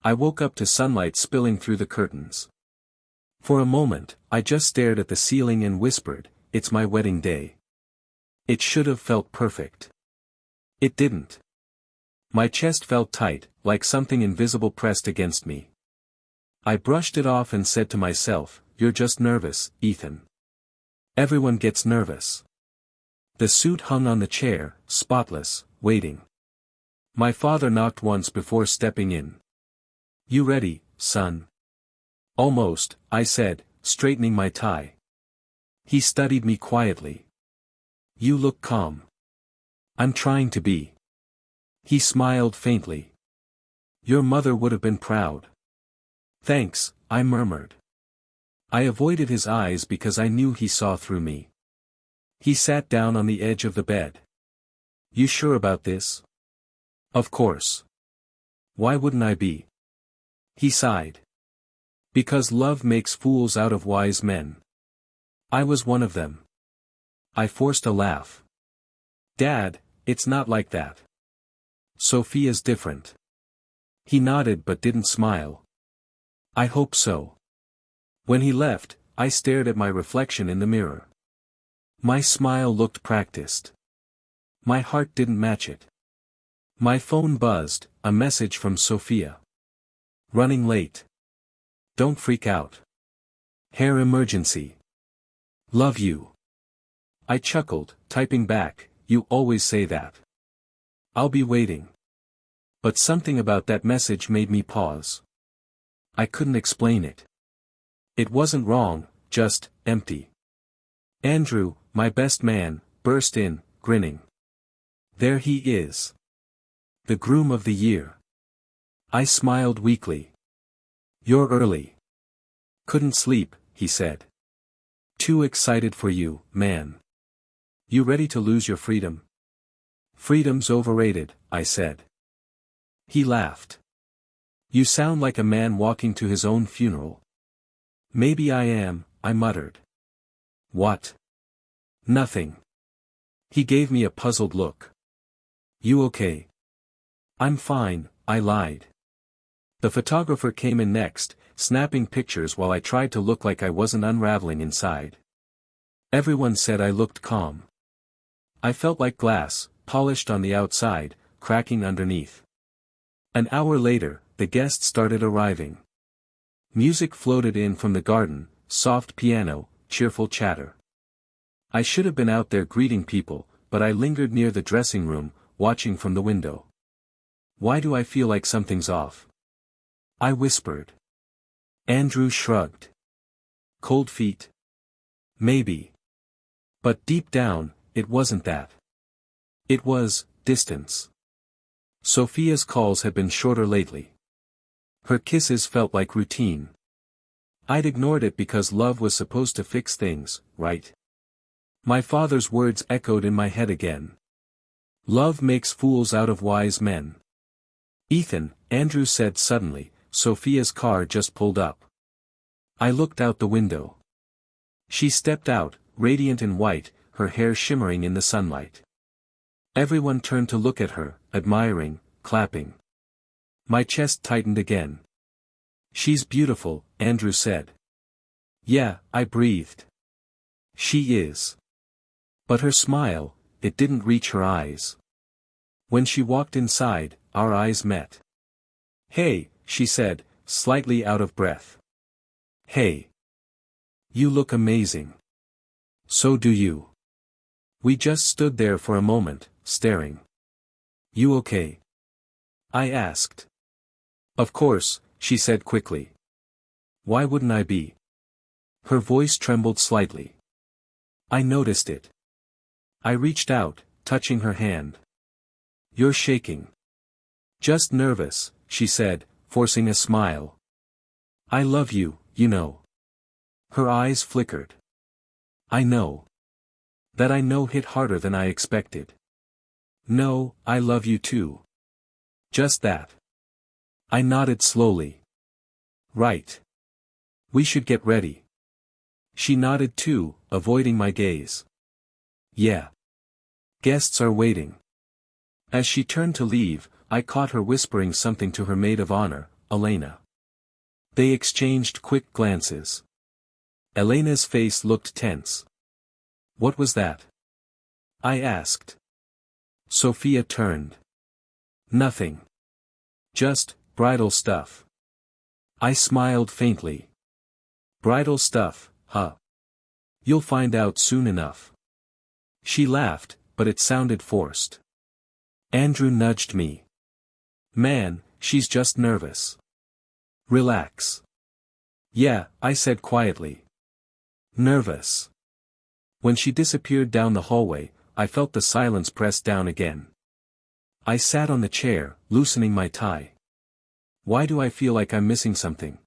I woke up to sunlight spilling through the curtains. For a moment, I just stared at the ceiling and whispered, "It's my wedding day." It should have felt perfect. It didn't. My chest felt tight, like something invisible pressed against me. I brushed it off and said to myself, "You're just nervous, Ethan. Everyone gets nervous." The suit hung on the chair, spotless, waiting. My father knocked once before stepping in. "You ready, son?" "Almost," I said, straightening my tie. He studied me quietly. "You look calm." "I'm trying to be." He smiled faintly. "Your mother would have been proud." "Thanks," I murmured. I avoided his eyes because I knew he saw through me. He sat down on the edge of the bed. "You sure about this?" "Of course. Why wouldn't I be?" He sighed. "Because love makes fools out of wise men. I was one of them." I forced a laugh. "Dad, it's not like that. Sofia's different." He nodded but didn't smile. "I hope so." When he left, I stared at my reflection in the mirror. My smile looked practiced. My heart didn't match it. My phone buzzed, a message from Sofia. "Running late. Don't freak out. Hair emergency. Love you." I chuckled, typing back, "You always say that. I'll be waiting." But something about that message made me pause. I couldn't explain it. It wasn't wrong, just empty. Andrew, my best man, burst in, grinning. There he is. The groom of the year. I smiled weakly. "You're early." "Couldn't sleep," he said. "Too excited for you, man. You ready to lose your freedom?" "Freedom's overrated," I said. He laughed. "You sound like a man walking to his own funeral." "Maybe I am," I muttered. "What?" "Nothing." He gave me a puzzled look. "You okay?" "I'm fine," I lied. The photographer came in next, snapping pictures while I tried to look like I wasn't unraveling inside. Everyone said I looked calm. I felt like glass, polished on the outside, cracking underneath. An hour later, the guests started arriving. Music floated in from the garden, soft piano, cheerful chatter. I should have been out there greeting people, but I lingered near the dressing room, watching from the window. "Why do I feel like something's off?" I whispered. Andrew shrugged. "Cold feet?" "Maybe." But deep down, it wasn't that. It was distance. Sofia's calls had been shorter lately. Her kisses felt like routine. I'd ignored it because love was supposed to fix things, right? My father's words echoed in my head again. "Love makes fools out of wise men." "Ethan," Andrew said suddenly, "Sofia's car just pulled up." I looked out the window. She stepped out, radiant in white, her hair shimmering in the sunlight. Everyone turned to look at her, admiring, clapping. My chest tightened again. "She's beautiful," Andrew said. "Yeah," I breathed. "She is." But her smile, it didn't reach her eyes. When she walked inside, our eyes met. "Hey," she said, slightly out of breath. "Hey. You look amazing." "So do you." We just stood there for a moment, staring. "You okay?" I asked. "Of course," she said quickly. "Why wouldn't I be?" Her voice trembled slightly. I noticed it. I reached out, touching her hand. "You're shaking." "Just nervous," she said, forcing a smile. "I love you, you know." Her eyes flickered. "I know." That "I know" hit harder than I expected. "No, I love you too." "Just that." I nodded slowly. "Right. We should get ready." She nodded too, avoiding my gaze. "Yeah. Guests are waiting." As she turned to leave, I caught her whispering something to her maid of honor, Elena. They exchanged quick glances. Elena's face looked tense. What was that? I asked. Sofia turned. Nothing. Just, bridal stuff. I smiled faintly. Bridal stuff, huh? You'll find out soon enough. She laughed, but it sounded forced. Andrew nudged me. Man, she's just nervous. Relax. Yeah, I said quietly. Nervous. When she disappeared down the hallway, I felt the silence press down again. I sat on the chair, loosening my tie. Why do I feel like I'm missing something?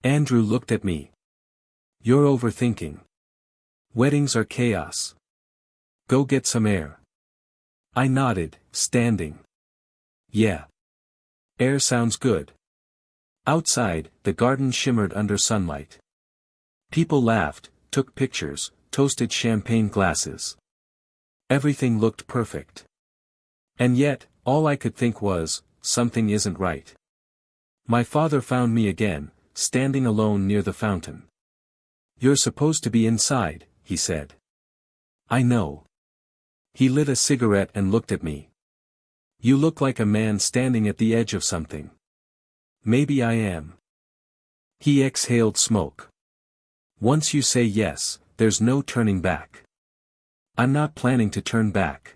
Andrew looked at me. You're overthinking. Weddings are chaos. Go get some air. I nodded, standing. Yeah. Air sounds good. Outside, the garden shimmered under sunlight. People laughed, took pictures, toasted champagne glasses. Everything looked perfect. And yet, all I could think was, something isn't right. My father found me again, standing alone near the fountain. You're supposed to be inside, he said. I know. He lit a cigarette and looked at me. You look like a man standing at the edge of something. Maybe I am. He exhaled smoke. Once you say yes, there's no turning back. I'm not planning to turn back.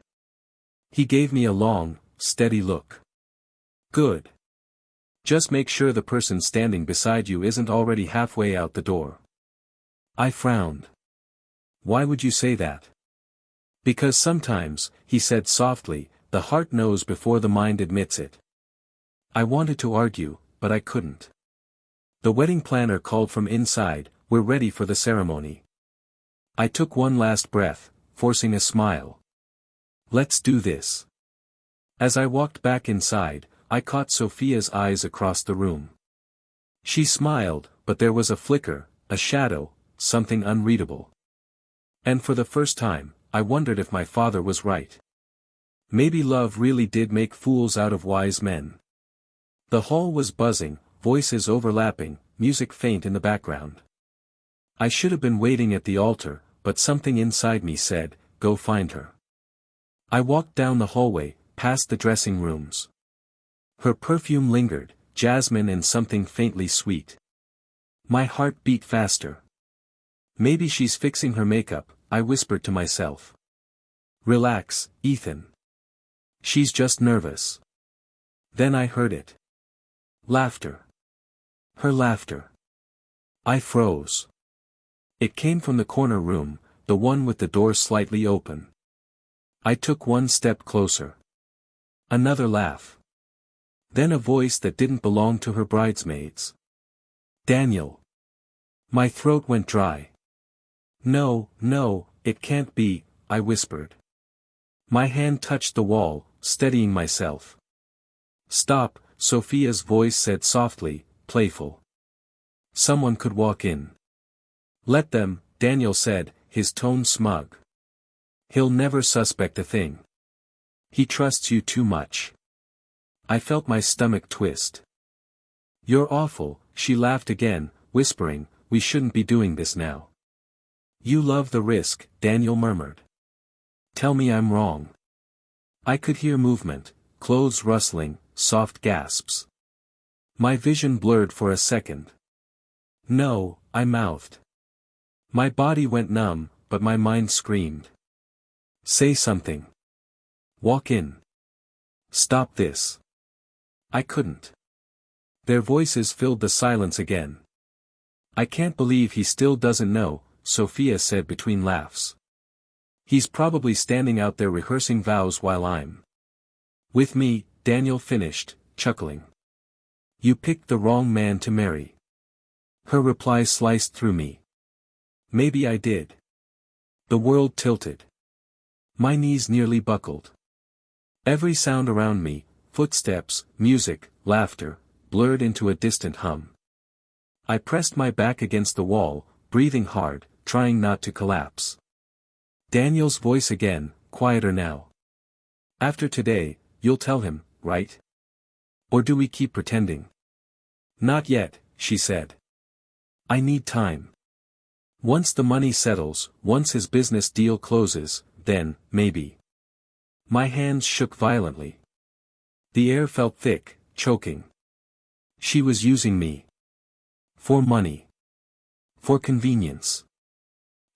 He gave me a long, steady look. Good. Just make sure the person standing beside you isn't already halfway out the door. I frowned. Why would you say that? Because sometimes, he said softly, the heart knows before the mind admits it. I wanted to argue, but I couldn't. The wedding planner called from inside, we're ready for the ceremony. I took one last breath, forcing a smile. Let's do this. As I walked back inside, I caught Sofia's eyes across the room. She smiled, but there was a flicker, a shadow, something unreadable. And for the first time, I wondered if my father was right. Maybe love really did make fools out of wise men. The hall was buzzing, voices overlapping, music faint in the background. I should have been waiting at the altar, but something inside me said, go find her. I walked down the hallway, past the dressing rooms. Her perfume lingered, jasmine and something faintly sweet. My heart beat faster. Maybe she's fixing her makeup, I whispered to myself. Relax, Ethan. She's just nervous. Then I heard it. Laughter. Her laughter. I froze. It came from the corner room, the one with the door slightly open. I took one step closer. Another laugh. Then a voice that didn't belong to her bridesmaids. Daniel. My throat went dry. No, no, it can't be, I whispered. My hand touched the wall, steadying myself. Stop, Sofia's voice said softly, playful. Someone could walk in. Let them, Daniel said, his tone smug. He'll never suspect a thing. He trusts you too much. I felt my stomach twist. You're awful, she laughed again, whispering, we shouldn't be doing this now. You love the risk, Daniel murmured. Tell me I'm wrong. I could hear movement, clothes rustling, soft gasps. My vision blurred for a second. No, I mouthed. My body went numb, but my mind screamed. Say something. Walk in. Stop this. I couldn't. Their voices filled the silence again. I can't believe he still doesn't know, Sofia said between laughs. He's probably standing out there rehearsing vows while I'm with me, Daniel finished, chuckling. You picked the wrong man to marry. Her reply sliced through me. Maybe I did. The world tilted. My knees nearly buckled. Every sound around me, footsteps, music, laughter, blurred into a distant hum. I pressed my back against the wall, breathing hard, trying not to collapse. Daniel's voice again, quieter now. After today, you'll tell him, right? Or do we keep pretending? Not yet, she said. I need time. Once the money settles, once his business deal closes, then, maybe. My hands shook violently. The air felt thick, choking. She was using me. For money. For convenience.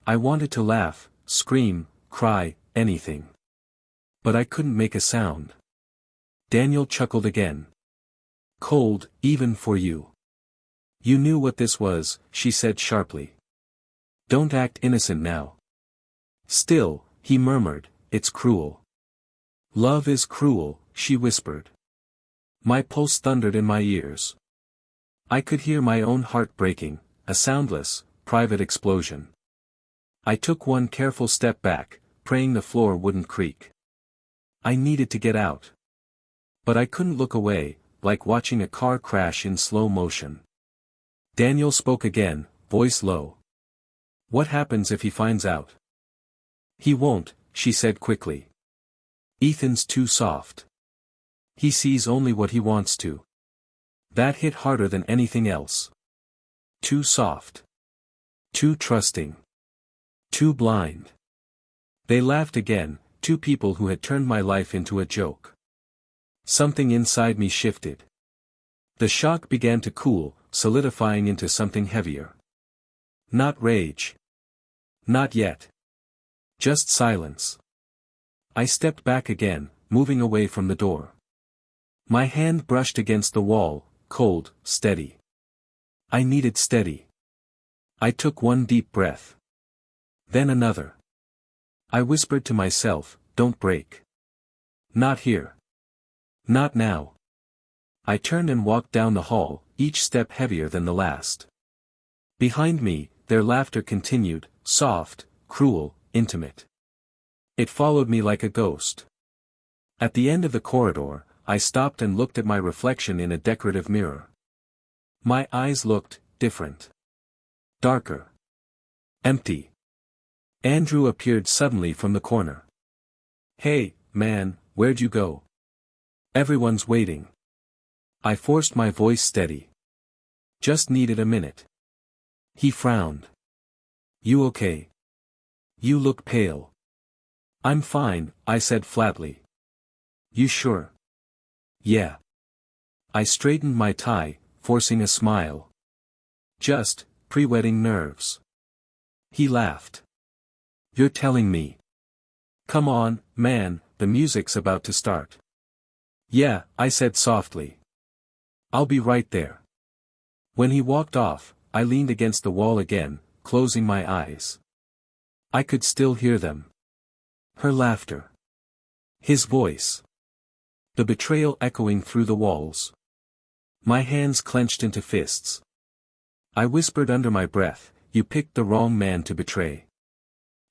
I wanted to laugh, scream, cry, anything. But I couldn't make a sound. Daniel chuckled again. Cold, even for you. You knew what this was, she said sharply. Don't act innocent now. Still, he murmured, it's cruel. Love is cruel, she whispered. My pulse thundered in my ears. I could hear my own heart breaking, a soundless, private explosion. I took one careful step back, praying the floor wouldn't creak. I needed to get out. But I couldn't look away, like watching a car crash in slow motion. Daniel spoke again, voice low. What happens if he finds out? He won't, she said quickly. Ethan's too soft. He sees only what he wants to. That hit harder than anything else. Too soft. Too trusting. Too blind. They laughed again, two people who had turned my life into a joke. Something inside me shifted. The shock began to cool, solidifying into something heavier. Not rage. Not yet. Just silence. I stepped back again, moving away from the door. My hand brushed against the wall, cold, steady. I needed steady. I took one deep breath. Then another. I whispered to myself, don't break. Not here. Not now. I turned and walked down the hall, each step heavier than the last. Behind me, their laughter continued, soft, cruel, intimate. It followed me like a ghost. At the end of the corridor, I stopped and looked at my reflection in a decorative mirror. My eyes looked different. Darker. Empty. Andrew appeared suddenly from the corner. Hey, man, where'd you go? Everyone's waiting. I forced my voice steady. Just needed a minute. He frowned. You okay? You look pale. I'm fine, I said flatly. You sure? Yeah. I straightened my tie, forcing a smile. Just, pre-wedding nerves. He laughed. You're telling me. Come on, man, the music's about to start. Yeah, I said softly. I'll be right there. When he walked off, I leaned against the wall again, closing my eyes. I could still hear them. Her laughter. His voice. The betrayal echoing through the walls. My hands clenched into fists. I whispered under my breath, you picked the wrong man to betray.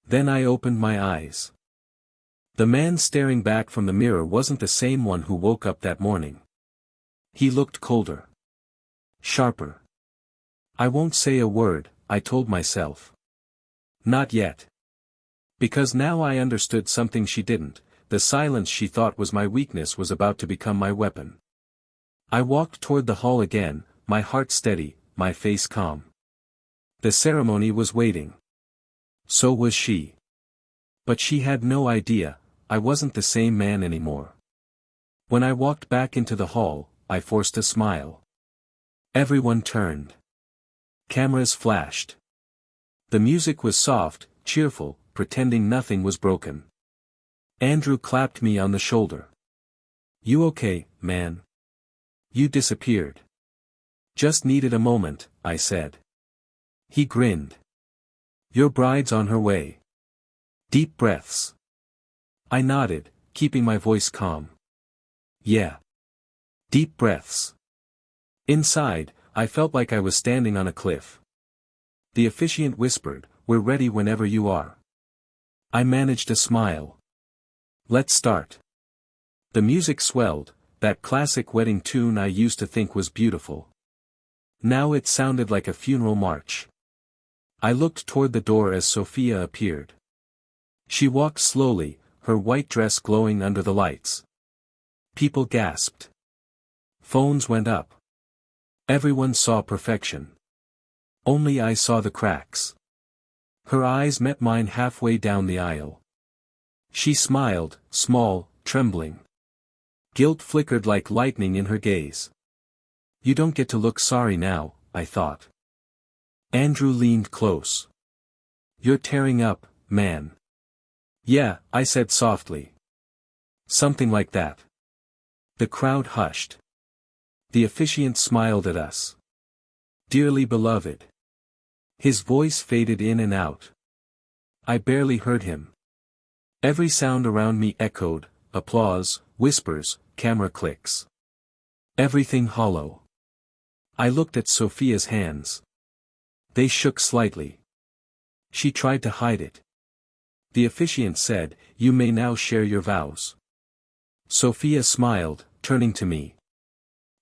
Then I opened my eyes. The man staring back from the mirror wasn't the same one who woke up that morning. He looked colder. Sharper. I won't say a word, I told myself. Not yet. Because now I understood something she didn't, the silence she thought was my weakness was about to become my weapon. I walked toward the hall again, my heart steady, my face calm. The ceremony was waiting. So was she. But she had no idea, I wasn't the same man anymore. When I walked back into the hall, I forced a smile. Everyone turned. Cameras flashed. The music was soft, cheerful, pretending nothing was broken. Andrew clapped me on the shoulder. You okay, man? You disappeared. Just needed a moment, I said. He grinned. Your bride's on her way. Deep breaths. I nodded, keeping my voice calm. Yeah. Deep breaths. Inside, I felt like I was standing on a cliff. The officiant whispered, we're ready whenever you are. I managed a smile. Let's start. The music swelled, that classic wedding tune I used to think was beautiful. Now it sounded like a funeral march. I looked toward the door as Sofia appeared. She walked slowly, her white dress glowing under the lights. People gasped. Phones went up. Everyone saw perfection. Only I saw the cracks. Her eyes met mine halfway down the aisle. She smiled, small, trembling. Guilt flickered like lightning in her gaze. You don't get to look sorry now, I thought. Andrew leaned close. You're tearing up, man. Yeah, I said softly. Something like that. The crowd hushed. The officiant smiled at us. Dearly beloved. His voice faded in and out. I barely heard him. Every sound around me echoed, applause, whispers, camera clicks. Everything hollow. I looked at Sofia's hands. They shook slightly. She tried to hide it. The officiant said, "You may now share your vows." Sofia smiled, turning to me.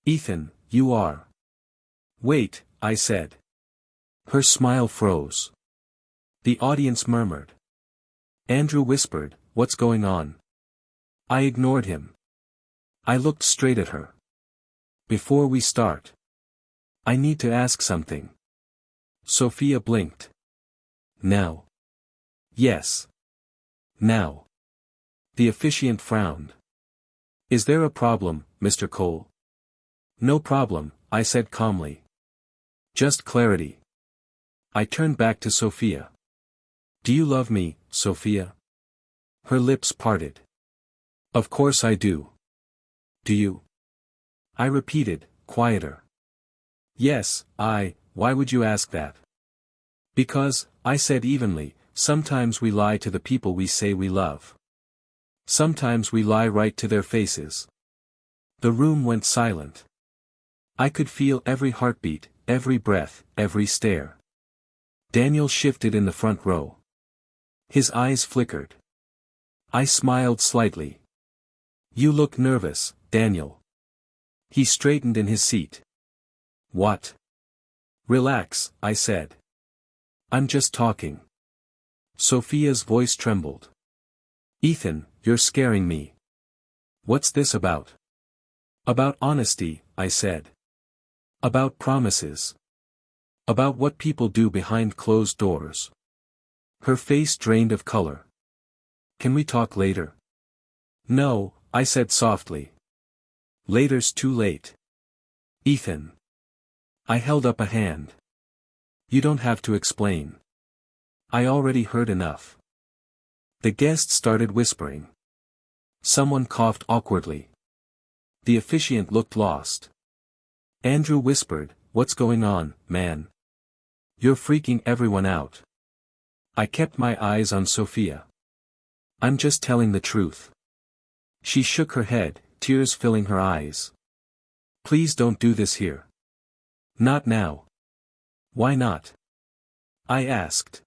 "Ethan, you are." "Wait," I said. Her smile froze. The audience murmured. Andrew whispered, "What's going on?" I ignored him. I looked straight at her. "Before we start, I need to ask something." Sofia blinked. "Now?" "Yes. Now." The officiant frowned. "Is there a problem, Mr. Cole?" "No problem," I said calmly. "Just clarity." I turned back to Sofia. "Do you love me, Sofia?" Her lips parted. "Of course I do. Do you?" I repeated, quieter. "Yes, why would you ask that?" "Because," I said evenly, "sometimes we lie to the people we say we love. Sometimes we lie right to their faces." The room went silent. I could feel every heartbeat, every breath, every stare. Daniel shifted in the front row. His eyes flickered. I smiled slightly. "You look nervous, Daniel." He straightened in his seat. "What?" "Relax," I said. "I'm just talking." Sofia's voice trembled. "Ethan, you're scaring me." "What's this about?" "About honesty," I said. "About promises. About what people do behind closed doors." Her face drained of color. "Can we talk later?" "No," I said softly. "Later's too late." "Ethan." I held up a hand. "You don't have to explain. I already heard enough." The guests started whispering. Someone coughed awkwardly. The officiant looked lost. Andrew whispered, "What's going on, man? You're freaking everyone out." I kept my eyes on Sofia. "I'm just telling the truth." She shook her head, tears filling her eyes. "Please don't do this here." "Not now." "Why not?" I asked.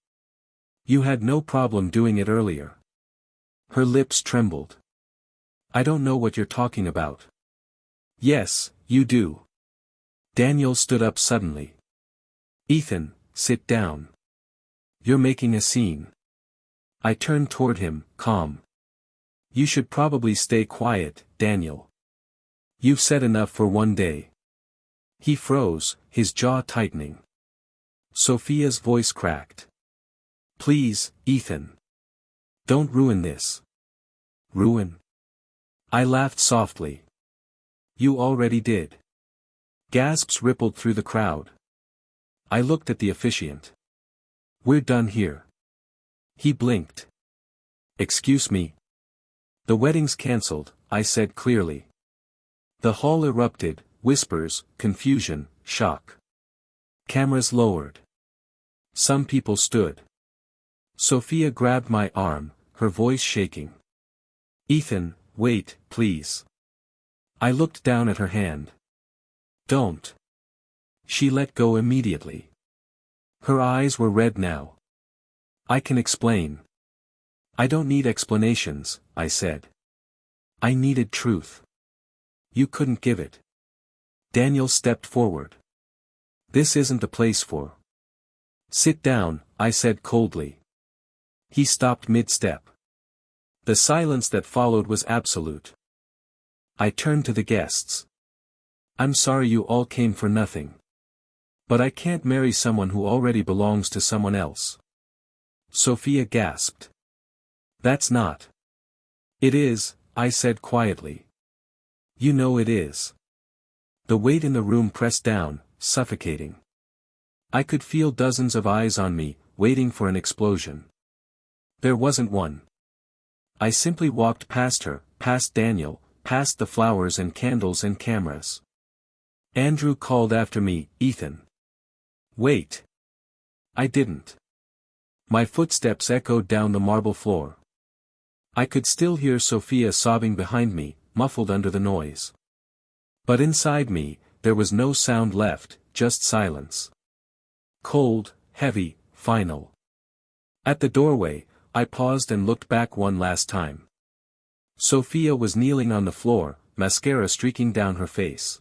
"You had no problem doing it earlier." Her lips trembled. "I don't know what you're talking about." "Yes, you do." Daniel stood up suddenly. "Ethan, sit down. You're making a scene." I turned toward him, calm. "You should probably stay quiet, Daniel. You've said enough for one day." He froze, his jaw tightening. Sofia's voice cracked. "Please, Ethan. Don't ruin this." "Ruin?" I laughed softly. "You already did." Gasps rippled through the crowd. I looked at the officiant. "We're done here." He blinked. "Excuse me." "The wedding's cancelled," I said clearly. The hall erupted, whispers, confusion, shock. Cameras lowered. Some people stood. Sofia grabbed my arm, her voice shaking. "Ethan, wait, please." I looked down at her hand. "Don't." She let go immediately. Her eyes were red now. "I can explain." "I don't need explanations," I said. I needed truth. "You couldn't give it." Daniel stepped forward. "This isn't the place for." "Sit down," I said coldly. He stopped mid-step. The silence that followed was absolute. I turned to the guests. I'm sorry you all came for nothing. But I can't marry someone who already belongs to someone else. Sofia gasped. That's not. It is, I said quietly. You know it is. The weight in the room pressed down, suffocating. I could feel dozens of eyes on me, waiting for an explosion. There wasn't one. I simply walked past her, past Daniel, past the flowers and candles and cameras. Andrew called after me, Ethan. Wait. I didn't. My footsteps echoed down the marble floor. I could still hear Sofia sobbing behind me, muffled under the noise. But inside me, there was no sound left, just silence. Cold, heavy, final. At the doorway, I paused and looked back one last time. Sofia was kneeling on the floor, mascara streaking down her face.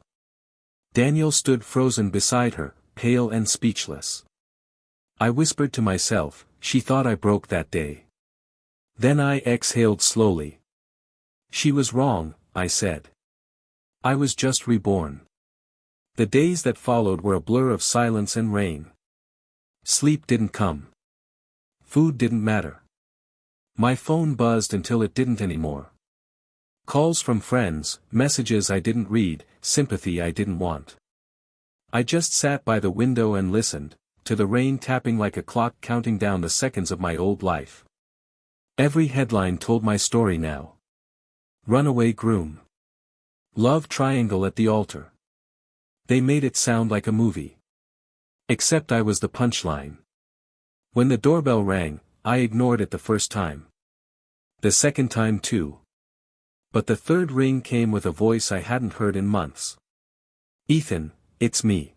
Daniel stood frozen beside her, pale and speechless. I whispered to myself, she thought I broke that day. Then I exhaled slowly. She was wrong, I said. I was just reborn. The days that followed were a blur of silence and rain. Sleep didn't come. Food didn't matter. My phone buzzed until it didn't anymore. Calls from friends, messages I didn't read, sympathy I didn't want. I just sat by the window and listened, to the rain tapping like a clock counting down the seconds of my old life. Every headline told my story now. Runaway groom. Love triangle at the altar. They made it sound like a movie. Except I was the punchline. When the doorbell rang, I ignored it the first time. The second time too. But the third ring came with a voice I hadn't heard in months. Ethan, it's me.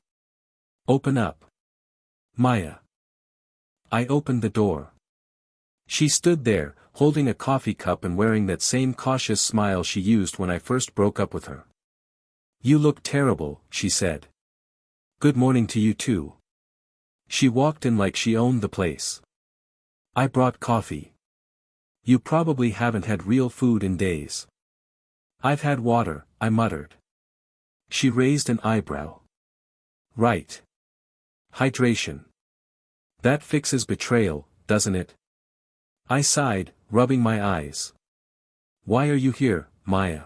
Open up. Maya. I opened the door. She stood there, holding a coffee cup and wearing that same cautious smile she used when I first broke up with her. You look terrible, she said. Good morning to you too. She walked in like she owned the place. I brought coffee. You probably haven't had real food in days. I've had water, I muttered. She raised an eyebrow. Right. Hydration. That fixes betrayal, doesn't it? I sighed, rubbing my eyes. Why are you here, Maya?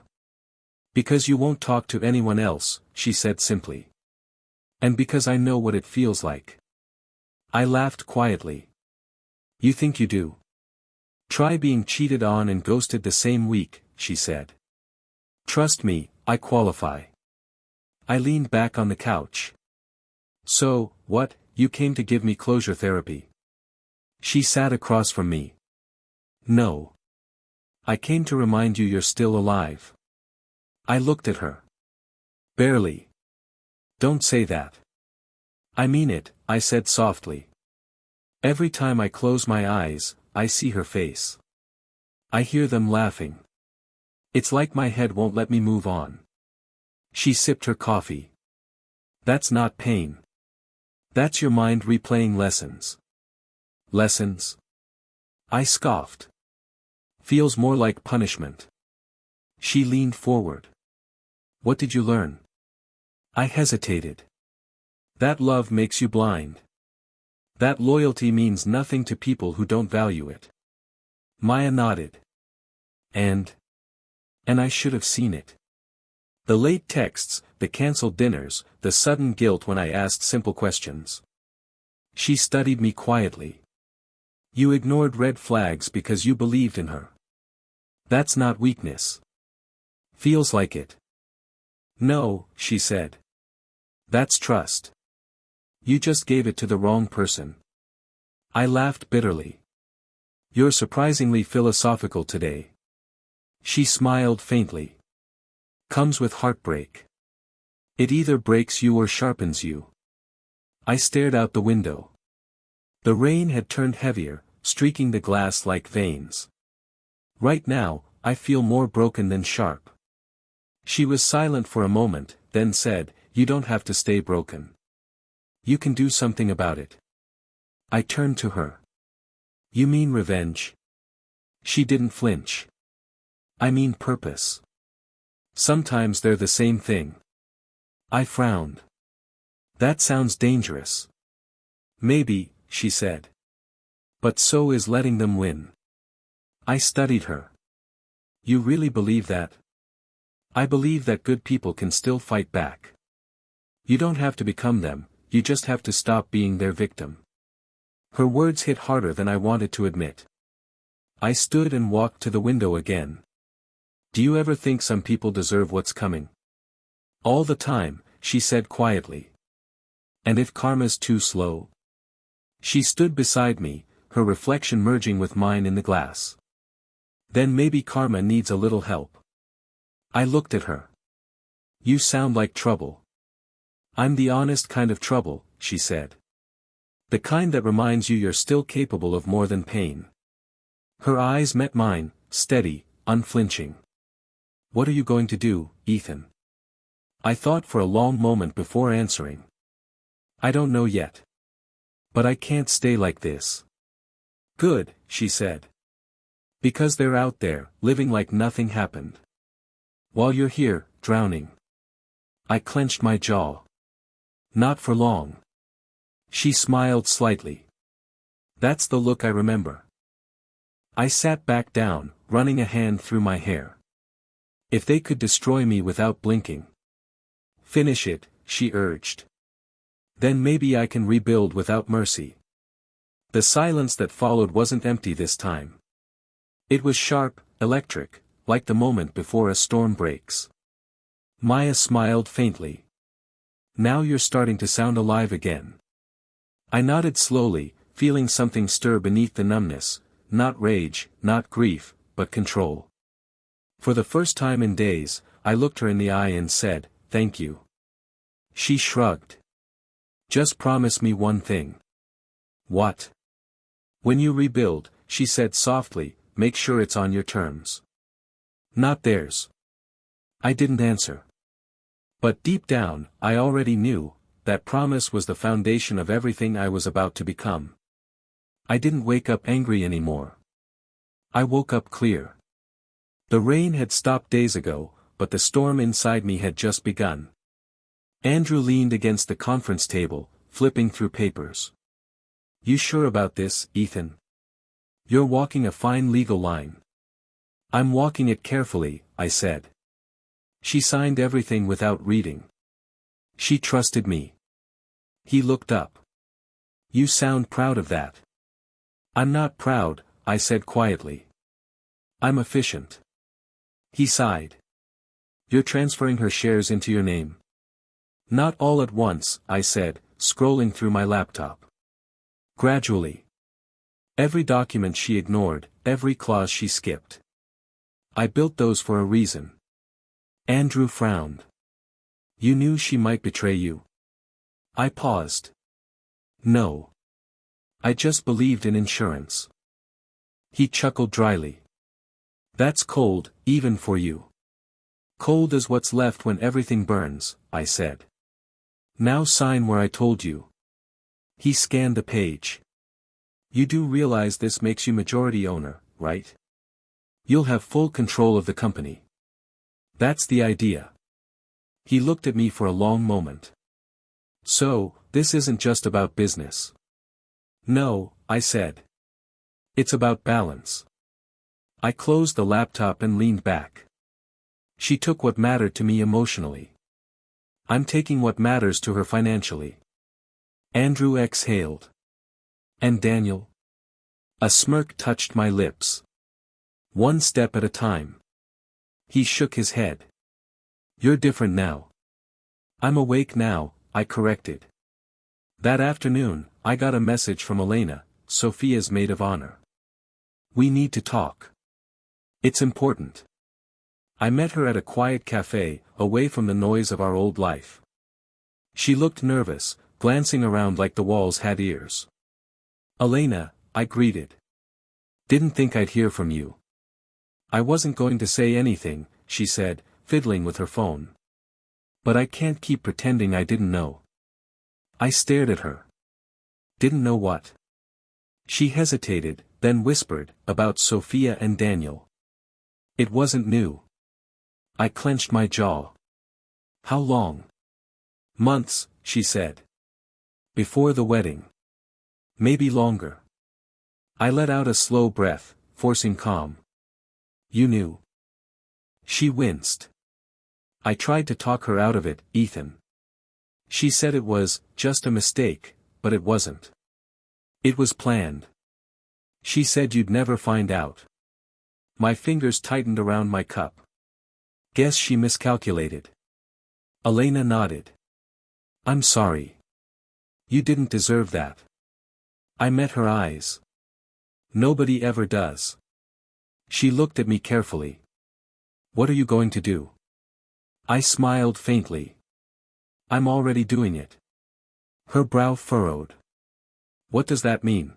Because you won't talk to anyone else, she said simply. And because I know what it feels like. I laughed quietly. You think you do? Try being cheated on and ghosted the same week, she said. Trust me, I qualify. I leaned back on the couch. So, what, you came to give me closure therapy? She sat across from me. No. I came to remind you you're still alive. I looked at her. Barely. Don't say that. I mean it, I said softly. Every time I close my eyes, I see her face. I hear them laughing. It's like my head won't let me move on. She sipped her coffee. That's not pain. That's your mind replaying lessons. Lessons? I scoffed. Feels more like punishment. She leaned forward. What did you learn? I hesitated. That love makes you blind. That loyalty means nothing to people who don't value it. Maya nodded. And I should have seen it. The late texts, the cancelled dinners, the sudden guilt when I asked simple questions. She studied me quietly. You ignored red flags because you believed in her. That's not weakness. Feels like it. No, she said. That's trust. You just gave it to the wrong person. I laughed bitterly. You're surprisingly philosophical today. She smiled faintly. Comes with heartbreak. It either breaks you or sharpens you. I stared out the window. The rain had turned heavier, streaking the glass like veins. Right now, I feel more broken than sharp. She was silent for a moment, then said, You don't have to stay broken. You can do something about it. I turned to her. You mean revenge? She didn't flinch. I mean purpose. Sometimes they're the same thing. I frowned. That sounds dangerous. Maybe, she said. But so is letting them win. I studied her. You really believe that? I believe that good people can still fight back. You don't have to become them, you just have to stop being their victim. Her words hit harder than I wanted to admit. I stood and walked to the window again. Do you ever think some people deserve what's coming? All the time, she said quietly. And if karma's too slow? She stood beside me, her reflection merging with mine in the glass. Then maybe karma needs a little help. I looked at her. You sound like trouble. I'm the honest kind of trouble, she said. The kind that reminds you you're still capable of more than pain. Her eyes met mine, steady, unflinching. What are you going to do, Ethan? I thought for a long moment before answering. I don't know yet. But I can't stay like this. Good, she said. Because they're out there, living like nothing happened. While you're here, drowning. I clenched my jaw. Not for long. She smiled slightly. That's the look I remember. I sat back down, running a hand through my hair. If they could destroy me without blinking. Finish it, she urged. Then maybe I can rebuild without mercy. The silence that followed wasn't empty this time. It was sharp, electric, like the moment before a storm breaks. Maya smiled faintly. Now you're starting to sound alive again. I nodded slowly, feeling something stir beneath the numbness, not rage, not grief, but control. For the first time in days, I looked her in the eye and said, "Thank you." She shrugged. Just promise me one thing. What? When you rebuild, she said softly, make sure it's on your terms. Not theirs. I didn't answer. But deep down, I already knew, that promise was the foundation of everything I was about to become. I didn't wake up angry anymore. I woke up clear. The rain had stopped days ago, but the storm inside me had just begun. Andrew leaned against the conference table, flipping through papers. You sure about this, Ethan? You're walking a fine legal line. I'm walking it carefully, I said. She signed everything without reading. She trusted me. He looked up. You sound proud of that. I'm not proud, I said quietly. I'm efficient. He sighed. You're transferring her shares into your name. Not all at once, I said, scrolling through my laptop. Gradually. Every document she ignored, every clause she skipped. I built those for a reason. Andrew frowned. You knew she might betray you? I paused. No. I just believed in insurance. He chuckled dryly. That's cold, even for you. Cold is what's left when everything burns, I said. Now sign where I told you. He scanned the page. You do realize this makes you majority owner, right? You'll have full control of the company. That's the idea. He looked at me for a long moment. So, this isn't just about business. No, I said. It's about balance. I closed the laptop and leaned back. She took what mattered to me emotionally. I'm taking what matters to her financially. Andrew exhaled. And Daniel? A smirk touched my lips. One step at a time. He shook his head. You're different now. I'm awake now, I corrected. That afternoon, I got a message from Elena, Sofia's maid of honor. We need to talk. It's important. I met her at a quiet cafe, away from the noise of our old life. She looked nervous, glancing around like the walls had ears. Elena, I greeted. Didn't think I'd hear from you. I wasn't going to say anything, she said, fiddling with her phone. But I can't keep pretending I didn't know. I stared at her. Didn't know what? She hesitated, then whispered, about Sofia and Daniel. It wasn't new. I clenched my jaw. How long? Months, she said. Before the wedding. Maybe longer. I let out a slow breath, forcing calm. You knew. She winced. I tried to talk her out of it, Ethan. She said it was just a mistake, but it wasn't. It was planned. She said you'd never find out. My fingers tightened around my cup. Guess she miscalculated. Elena nodded. I'm sorry. You didn't deserve that. I met her eyes. Nobody ever does. She looked at me carefully. What are you going to do? I smiled faintly. I'm already doing it. Her brow furrowed. What does that mean?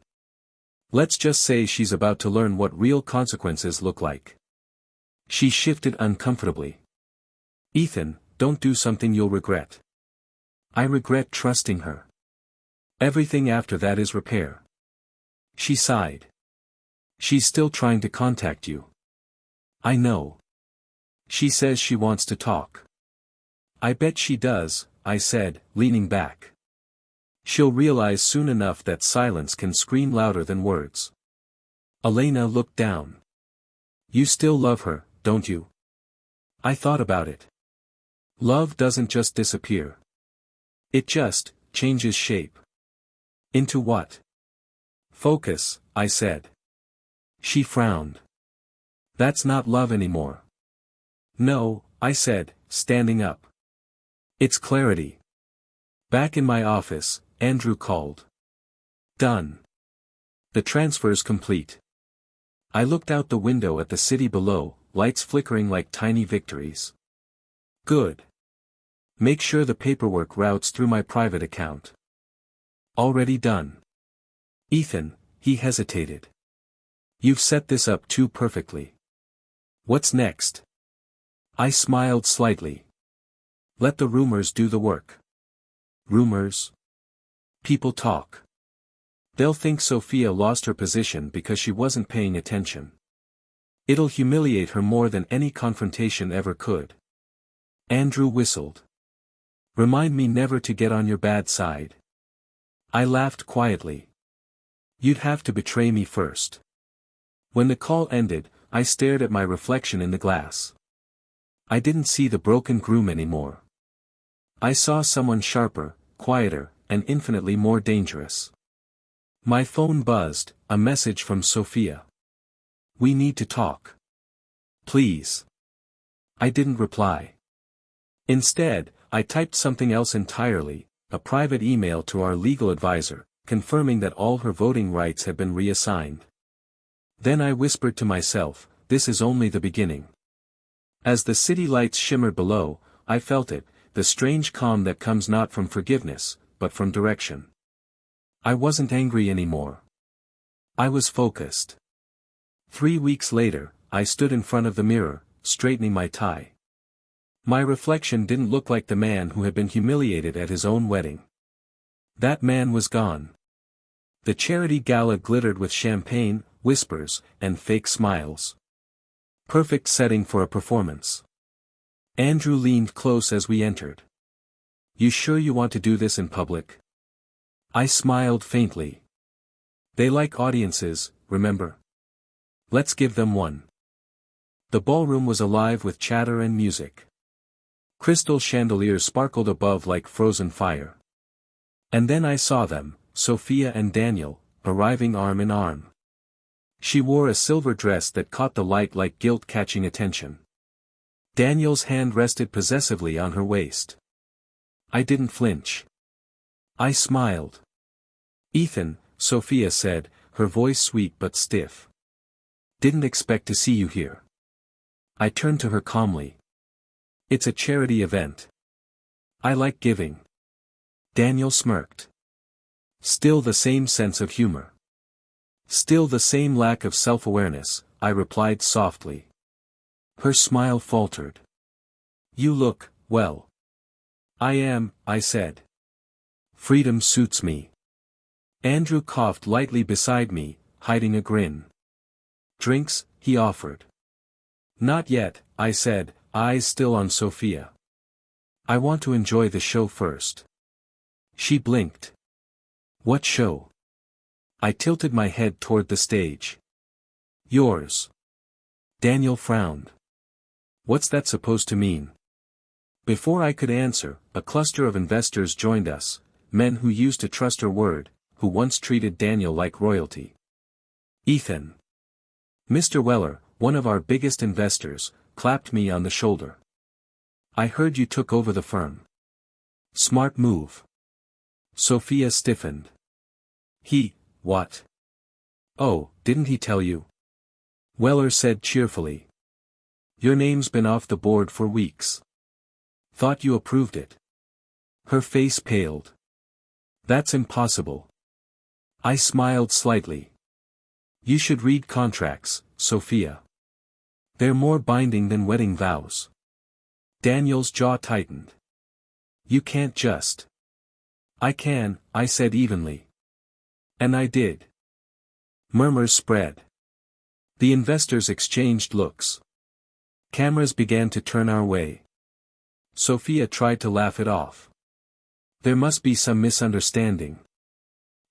Let's just say she's about to learn what real consequences look like. She shifted uncomfortably. Ethan, don't do something you'll regret. I regret trusting her. Everything after that is repair. She sighed. She's still trying to contact you. I know. She says she wants to talk. I bet she does, I said, leaning back. She'll realize soon enough that silence can scream louder than words. Elena looked down. You still love her, don't you? I thought about it. Love doesn't just disappear. It just changes shape. Into what? Focus, I said. She frowned. That's not love anymore. No, I said, standing up. It's clarity. Back in my office, Andrew called. Done. The transfer's complete. I looked out the window at the city below, lights flickering like tiny victories. Good. Make sure the paperwork routes through my private account. Already done. Ethan, he hesitated. You've set this up too perfectly. What's next? I smiled slightly. Let the rumors do the work. Rumors? People talk. They'll think Sofia lost her position because she wasn't paying attention. It'll humiliate her more than any confrontation ever could. Andrew whistled. Remind me never to get on your bad side. I laughed quietly. You'd have to betray me first. When the call ended, I stared at my reflection in the glass. I didn't see the broken groom anymore. I saw someone sharper, quieter, and infinitely more dangerous. My phone buzzed, a message from Sofia. We need to talk. Please. I didn't reply. Instead, I typed something else entirely, a private email to our legal advisor, confirming that all her voting rights had been reassigned. Then I whispered to myself, this is only the beginning. As the city lights shimmered below, I felt it, the strange calm that comes not from forgiveness, but from direction. I wasn't angry anymore. I was focused. 3 weeks later, I stood in front of the mirror, straightening my tie. My reflection didn't look like the man who had been humiliated at his own wedding. That man was gone. The charity gala glittered with champagne, whispers, and fake smiles. Perfect setting for a performance. Andrew leaned close as we entered. You sure you want to do this in public? I smiled faintly. They like audiences, remember? Let's give them one. The ballroom was alive with chatter and music. Crystal chandeliers sparkled above like frozen fire. And then I saw them, Sofia and Daniel, arriving arm in arm. She wore a silver dress that caught the light like gilt catching attention. Daniel's hand rested possessively on her waist. I didn't flinch. I smiled. Ethan, Sofia said, her voice sweet but stiff. Didn't expect to see you here. I turned to her calmly. It's a charity event. I like giving. Daniel smirked. Still the same sense of humor. Still the same lack of self-awareness, I replied softly. Her smile faltered. You look, well. I am, I said. Freedom suits me. Andrew coughed lightly beside me, hiding a grin. Drinks, he offered. Not yet, I said, eyes still on Sofia. I want to enjoy the show first. She blinked. What show? I tilted my head toward the stage. Yours. Daniel frowned. What's that supposed to mean? Before I could answer, a cluster of investors joined us, men who used to trust her word, who once treated Daniel like royalty. Ethan. Mr. Weller, one of our biggest investors, clapped me on the shoulder. I heard you took over the firm. Smart move. Sofia stiffened. What? Oh, didn't he tell you? Weller said cheerfully. Your name's been off the board for weeks. Thought you approved it. Her face paled. That's impossible. I smiled slightly. You should read contracts, Sofia. They're more binding than wedding vows. Daniel's jaw tightened. You can't just. I can, I said evenly. And I did. Murmurs spread. The investors exchanged looks. Cameras began to turn our way. Sofia tried to laugh it off. There must be some misunderstanding.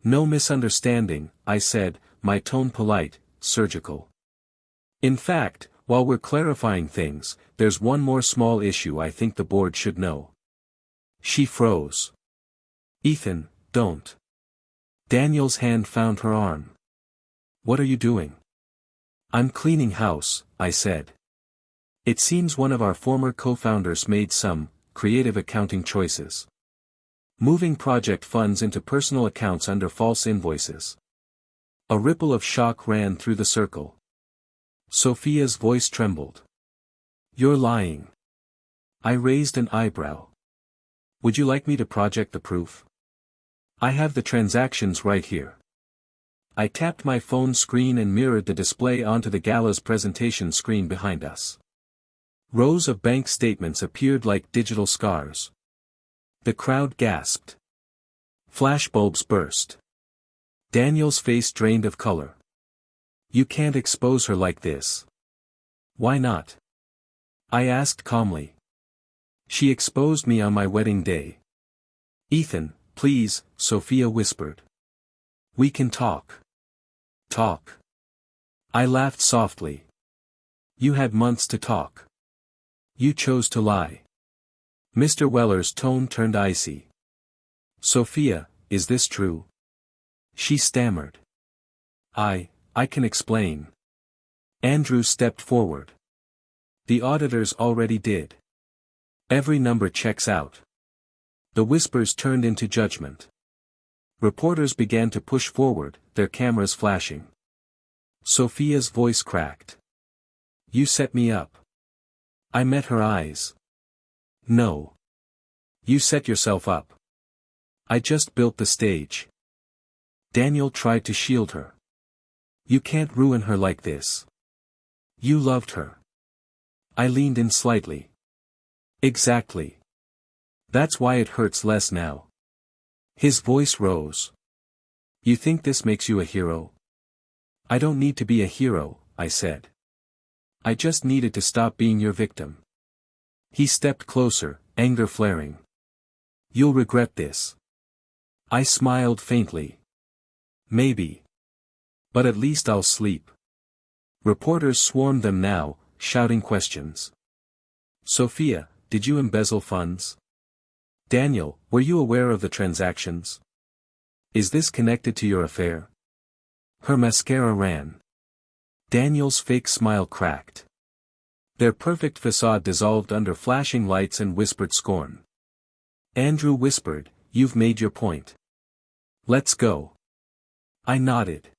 No misunderstanding, I said, my tone polite, surgical. In fact, while we're clarifying things, there's one more small issue I think the board should know. She froze. Ethan, don't. Daniel's hand found her arm. What are you doing? I'm cleaning house, I said. It seems one of our former co-founders made some creative accounting choices. Moving project funds into personal accounts under false invoices. A ripple of shock ran through the circle. Sofia's voice trembled. You're lying. I raised an eyebrow. Would you like me to project the proof? I have the transactions right here. I tapped my phone screen and mirrored the display onto the gala's presentation screen behind us. Rows of bank statements appeared like digital scars. The crowd gasped. Flashbulbs burst. Daniel's face drained of color. You can't expose her like this. Why not? I asked calmly. She exposed me on my wedding day. Ethan, please, Sofia whispered. We can talk. Talk. I laughed softly. You had months to talk. You chose to lie. Mr. Weller's tone turned icy. Sofia, is this true? She stammered. I can explain. Andrew stepped forward. The auditors already did. Every number checks out. The whispers turned into judgment. Reporters began to push forward, their cameras flashing. Sofia's voice cracked. You set me up. I met her eyes. No. You set yourself up. I just built the stage. Daniel tried to shield her. You can't ruin her like this. You loved her. I leaned in slightly. Exactly. That's why it hurts less now. His voice rose. You think this makes you a hero? I don't need to be a hero, I said. I just needed to stop being your victim. He stepped closer, anger flaring. You'll regret this. I smiled faintly. Maybe. But at least I'll sleep. Reporters swarmed them now, shouting questions. Sofia, did you embezzle funds? Daniel, were you aware of the transactions? Is this connected to your affair? Her mascara ran. Daniel's fake smile cracked. Their perfect facade dissolved under flashing lights and whispered scorn. Andrew whispered, You've made your point. Let's go. I nodded.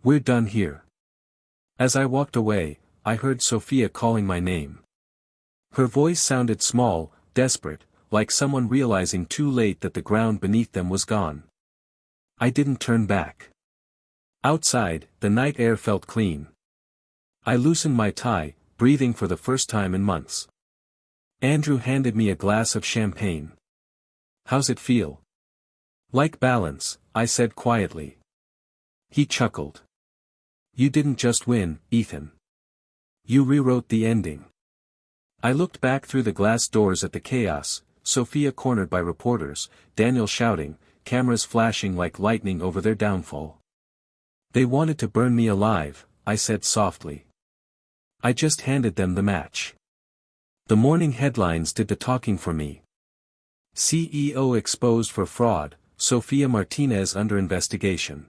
We're done here. As I walked away, I heard Sofia calling my name. Her voice sounded small, desperate, like someone realizing too late that the ground beneath them was gone. I didn't turn back. Outside, the night air felt clean. I loosened my tie, breathing for the first time in months. Andrew handed me a glass of champagne. How's it feel? Like balance, I said quietly. He chuckled. You didn't just win, Ethan. You rewrote the ending. I looked back through the glass doors at the chaos, Sofia cornered by reporters, Daniel shouting, cameras flashing like lightning over their downfall. They wanted to burn me alive, I said softly. I just handed them the match. The morning headlines did the talking for me. CEO exposed for fraud, Sofia Martinez under investigation.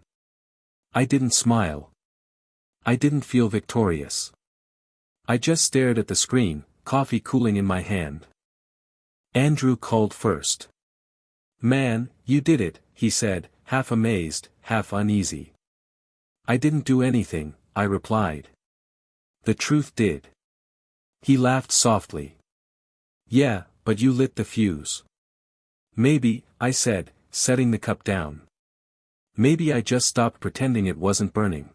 I didn't smile. I didn't feel victorious. I just stared at the screen, coffee cooling in my hand. Andrew called first. "Man, you did it," he said, half amazed, half uneasy. "I didn't do anything," I replied. "The truth did." He laughed softly. "Yeah, but you lit the fuse." "Maybe," I said, setting the cup down. "Maybe I just stopped pretending it wasn't burning."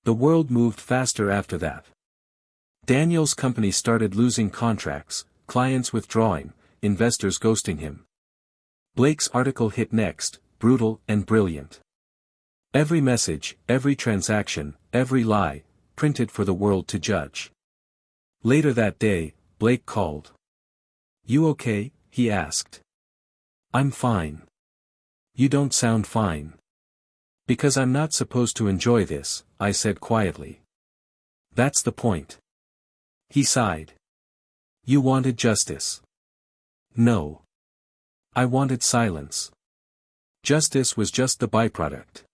The world moved faster after that. Daniel's company started losing contracts, clients withdrawing, investors ghosting him. Blake's article hit next, brutal and brilliant. Every message, every transaction, every lie, printed for the world to judge. Later that day, Blake called. "You okay?" he asked. "I'm fine." "You don't sound fine." "Because I'm not supposed to enjoy this," I said quietly. "That's the point." He sighed. "You wanted justice." "No. I wanted silence." Justice was just the byproduct.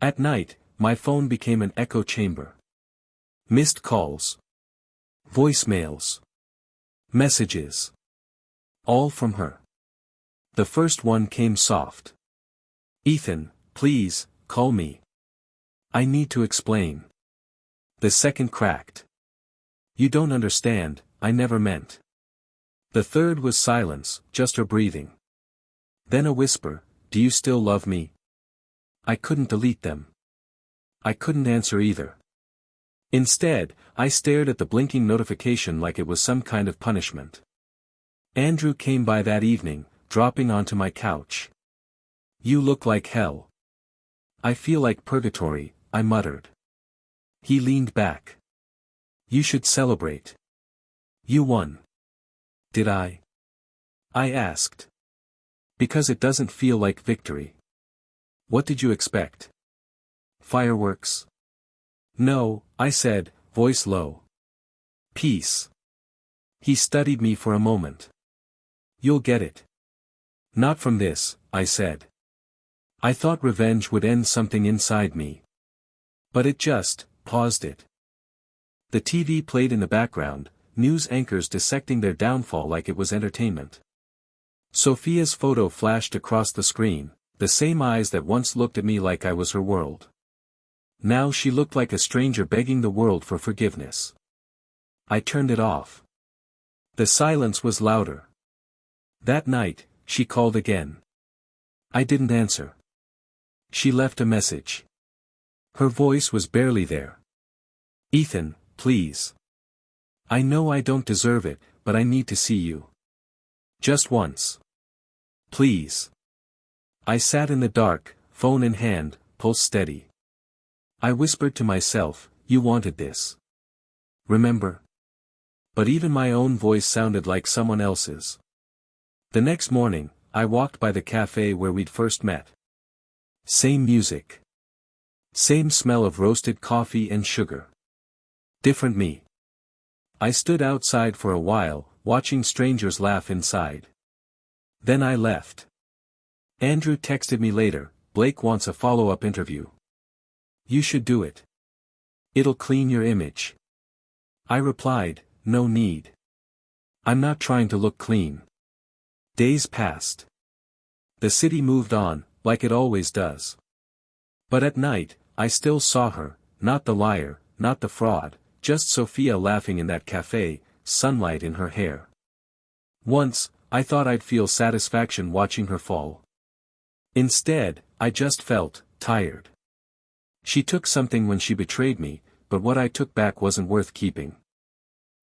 At night, my phone became an echo chamber. Missed calls. Voicemails. Messages. All from her. The first one came soft. "Ethan, please, call me. I need to explain." The second cracked. "You don't understand, I never meant." The third was silence, just her breathing. Then a whisper, "Do you still love me?" I couldn't delete them. I couldn't answer either. Instead, I stared at the blinking notification like it was some kind of punishment. Andrew came by that evening, dropping onto my couch. "You look like hell." "I feel like purgatory," I muttered. He leaned back. "You should celebrate. You won." "Did I?" I asked. "Because it doesn't feel like victory." "What did you expect? Fireworks?" "No," I said, voice low. "Peace." He studied me for a moment. "You'll get it." "Not from this," I said. I thought revenge would end something inside me. But it just paused it. The TV played in the background, news anchors dissecting their downfall like it was entertainment. Sofia's photo flashed across the screen, the same eyes that once looked at me like I was her world. Now she looked like a stranger begging the world for forgiveness. I turned it off. The silence was louder. That night, she called again. I didn't answer. She left a message. Her voice was barely there. "Ethan, please. I know I don't deserve it, but I need to see you. Just once. Please." I sat in the dark, phone in hand, pulse steady. I whispered to myself, "You wanted this. Remember?" But even my own voice sounded like someone else's. The next morning, I walked by the cafe where we'd first met. Same music. Same smell of roasted coffee and sugar. Different me. I stood outside for a while, watching strangers laugh inside. Then I left. Andrew texted me later, "Blake wants a follow-up interview. You should do it. It'll clean your image." I replied, "No need. I'm not trying to look clean." Days passed. The city moved on, like it always does. But at night, I still saw her, not the liar, not the fraud, just Sofia laughing in that cafe, sunlight in her hair. Once, I thought I'd feel satisfaction watching her fall. Instead, I just felt tired. She took something when she betrayed me, but what I took back wasn't worth keeping.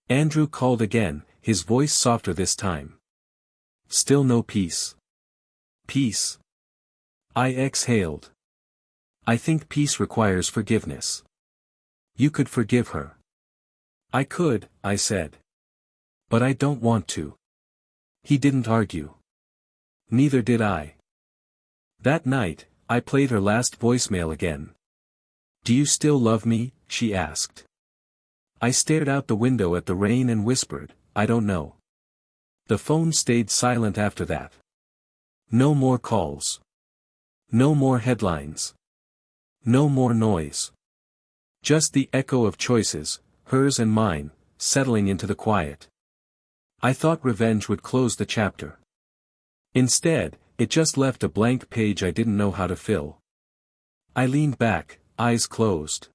Andrew called again, his voice softer this time. "Still no peace." "Peace?" I exhaled. "I think peace requires forgiveness." "You could forgive her." "I could," I said. But I don't want to. He didn't argue. Neither did I. That night, I played her last voicemail again. "Do you still love me?" she asked. I stared out the window at the rain and whispered, "I don't know." The phone stayed silent after that. No more calls. No more headlines. No more noise. Just the echo of choices, hers and mine, settling into the quiet. I thought revenge would close the chapter. Instead, it just left a blank page I didn't know how to fill. I leaned back, eyes closed.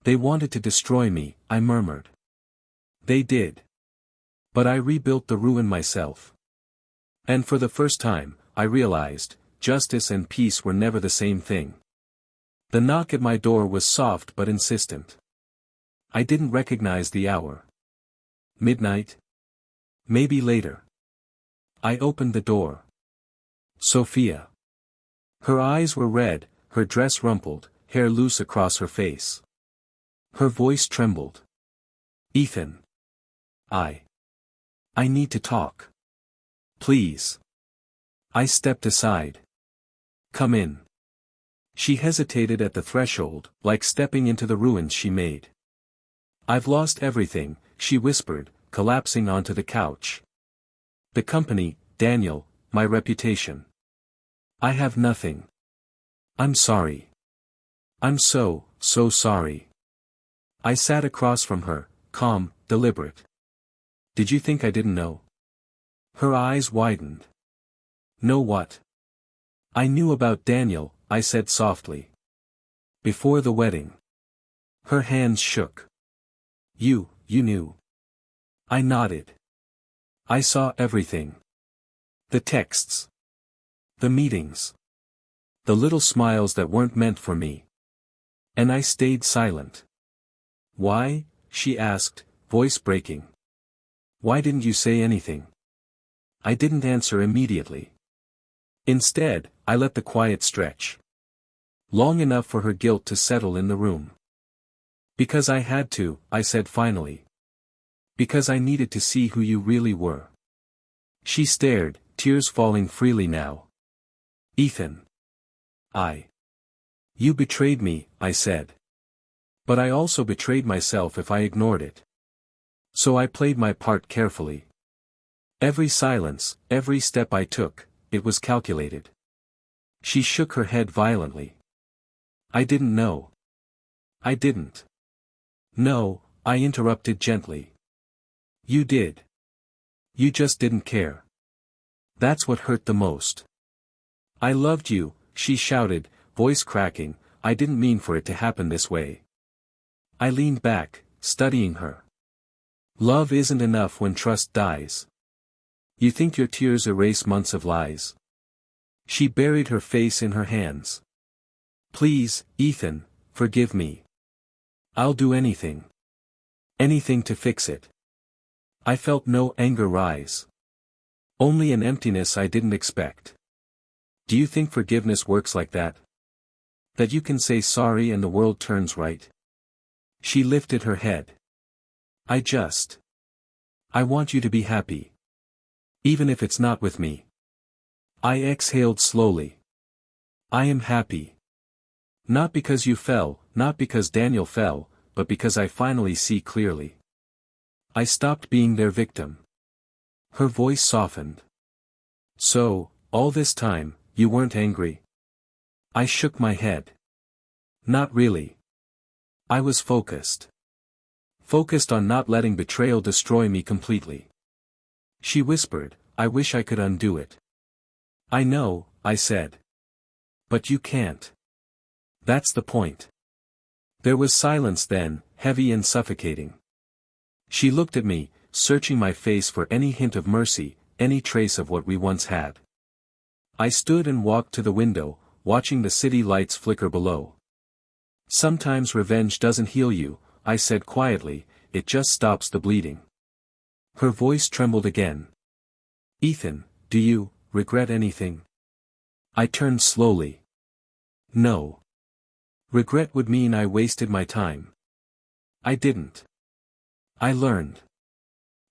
"They wanted to destroy me," I murmured. "They did. But I rebuilt the ruin myself." And for the first time, I realized, justice and peace were never the same thing. The knock at my door was soft but insistent. I didn't recognize the hour. Midnight? Maybe later. I opened the door. Sofia. Her eyes were red, her dress rumpled, hair loose across her face. Her voice trembled. "Ethan. I need to talk. Please." I stepped aside. "Come in." She hesitated at the threshold, like stepping into the ruins she made. "I've lost everything," she whispered, collapsing onto the couch. "The company, Daniel, my reputation. I have nothing. I'm sorry. I'm so sorry." I sat across from her, calm, deliberate. "Did you think I didn't know?" Her eyes widened. "Know what?" "I knew about Daniel," I said softly. "Before the wedding." Her hands shook. You knew." I nodded. "I saw everything. The texts. The meetings. The little smiles that weren't meant for me. And I stayed silent." "Why?" she asked, voice breaking. "Why didn't you say anything?" I didn't answer immediately. Instead, I let the quiet stretch. Long enough for her guilt to settle in the room. "Because I had to," I said finally. "Because I needed to see who you really were." She stared, tears falling freely now. "Ethan. You betrayed me," I said. "But I also betrayed myself if I ignored it. So I played my part carefully. Every silence, every step I took, it was calculated." She shook her head violently. "I didn't know." "I didn't." "No," I interrupted gently. "You did. You just didn't care. That's what hurt the most." "I loved you," she shouted, voice cracking, "I didn't mean for it to happen this way." I leaned back, studying her. "Love isn't enough when trust dies. You think your tears erase months of lies?" She buried her face in her hands. "Please, Ethan, forgive me. I'll do anything. Anything to fix it." I felt no anger rise. Only an emptiness I didn't expect. "Do you think forgiveness works like that? That you can say sorry and the world turns right?" She lifted her head. I want you to be happy. Even if it's not with me." I exhaled slowly. "I am happy. Not because you fell, not because Daniel fell, but because I finally see clearly. I stopped being their victim." Her voice softened. "So, all this time, you weren't angry?" I shook my head. "Not really. I was focused. Focused on not letting betrayal destroy me completely." She whispered, "I wish I could undo it." "I know," I said. "But you can't. That's the point." There was silence then, heavy and suffocating. She looked at me, searching my face for any hint of mercy, any trace of what we once had. I stood and walked to the window, watching the city lights flicker below. "Sometimes revenge doesn't heal you," I said quietly, "it just stops the bleeding." Her voice trembled again. "Ethan, do you regret anything?" I turned slowly. "No. Regret would mean I wasted my time. I didn't. I learned.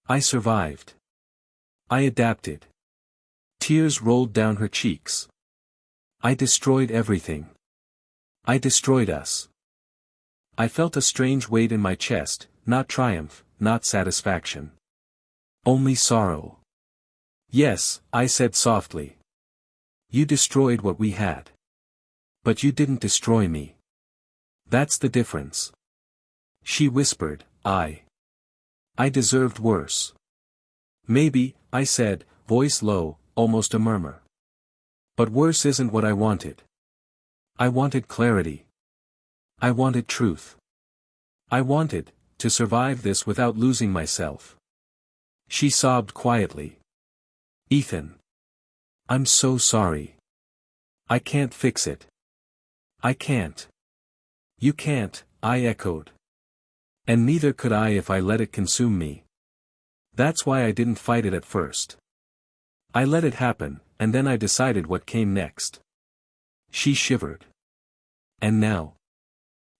I survived. I adapted. Tears rolled down her cheeks. I destroyed everything. I destroyed us. I felt a strange weight in my chest, not triumph, not satisfaction. Only sorrow. Yes, I said softly. You destroyed what we had. But you didn't destroy me. That's the difference. She whispered, I deserved worse. Maybe, I said, voice low, almost a murmur. But worse isn't what I wanted. I wanted clarity. I wanted truth. I wanted to survive this without losing myself. She sobbed quietly. Ethan. I'm so sorry. I can't fix it. I can't. You can't, I echoed. And neither could I if I let it consume me. That's why I didn't fight it at first. I let it happen, and then I decided what came next. She shivered. And now?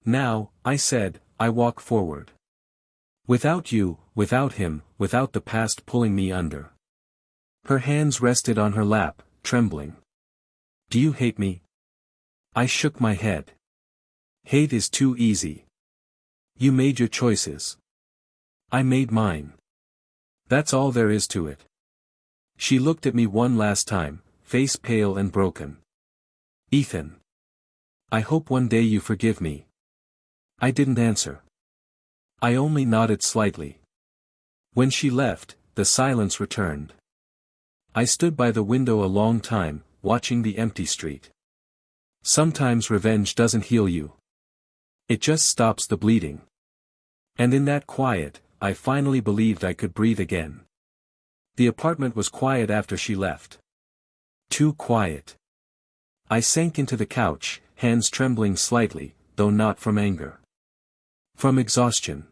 Now, I said, I walk forward. Without you, without him, without the past pulling me under. Her hands rested on her lap, trembling. Do you hate me? I shook my head. Hate is too easy. You made your choices. I made mine. That's all there is to it. She looked at me one last time, face pale and broken. Ethan. I hope one day you forgive me. I didn't answer. I only nodded slightly. When she left, the silence returned. I stood by the window a long time, watching the empty street. Sometimes revenge doesn't heal you. It just stops the bleeding. And in that quiet, I finally believed I could breathe again. The apartment was quiet after she left. Too quiet. I sank into the couch, hands trembling slightly, though not from anger. From exhaustion.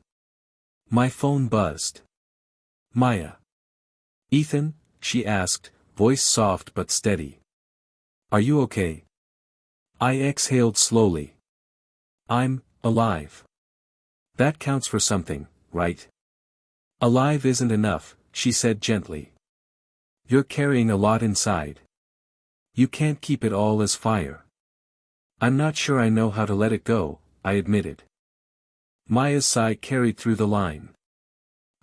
My phone buzzed. Maya. Ethan, she asked, voice soft but steady. Are you okay? I exhaled slowly. I'm alive. That counts for something, right? Alive isn't enough, she said gently. You're carrying a lot inside. You can't keep it all as fire. I'm not sure I know how to let it go, I admitted. Maya's sigh carried through the line.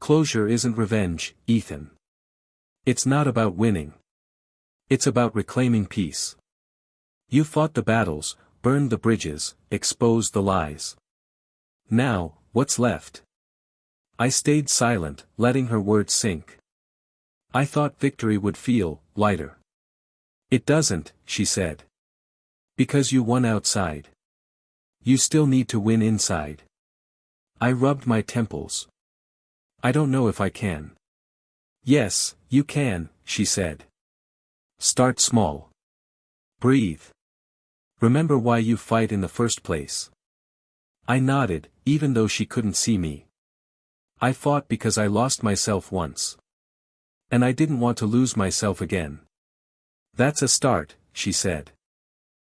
Closure isn't revenge, Ethan. It's not about winning. It's about reclaiming peace. You fought the battles, burned the bridges, exposed the lies. Now, what's left? I stayed silent, letting her words sink. I thought victory would feel lighter. It doesn't, she said. Because you won outside. You still need to win inside. I rubbed my temples. I don't know if I can. Yes, you can, she said. Start small. Breathe. Remember why you fight in the first place. I nodded, even though she couldn't see me. I fought because I lost myself once. And I didn't want to lose myself again. That's a start, she said.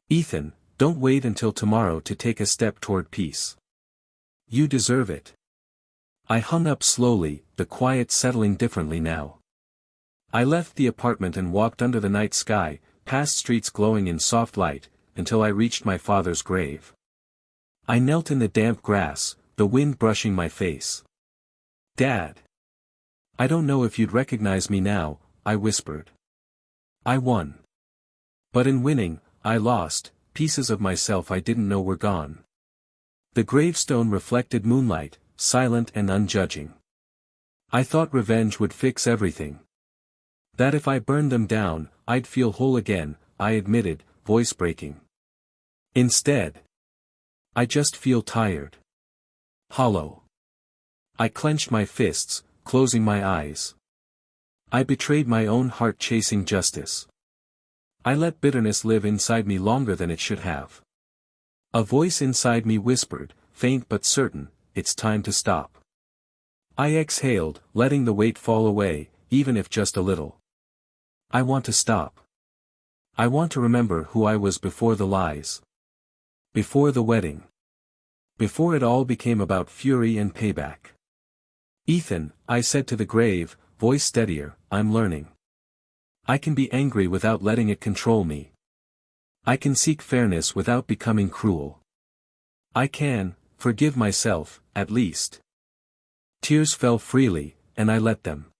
Ethan, don't wait until tomorrow to take a step toward peace. You deserve it. I hung up slowly, the quiet settling differently now. I left the apartment and walked under the night sky, past streets glowing in soft light, until I reached my father's grave. I knelt in the damp grass, the wind brushing my face. Dad. I don't know if you'd recognize me now, I whispered. I won. But in winning, I lost, pieces of myself I didn't know were gone. The gravestone reflected moonlight, silent and unjudging. I thought revenge would fix everything. That if I burned them down, I'd feel whole again, I admitted, voice breaking. Instead, I just feel tired. Hollow. I clenched my fists, closing my eyes. I betrayed my own heart chasing justice. I let bitterness live inside me longer than it should have. A voice inside me whispered, faint but certain, it's time to stop. I exhaled, letting the weight fall away, even if just a little. I want to stop. I want to remember who I was before the lies. Before the wedding. Before it all became about fury and payback. Ethan, I said to the grave, voice steadier, I'm learning. I can be angry without letting it control me. I can seek fairness without becoming cruel. I can forgive myself, at least. Tears fell freely, and I let them.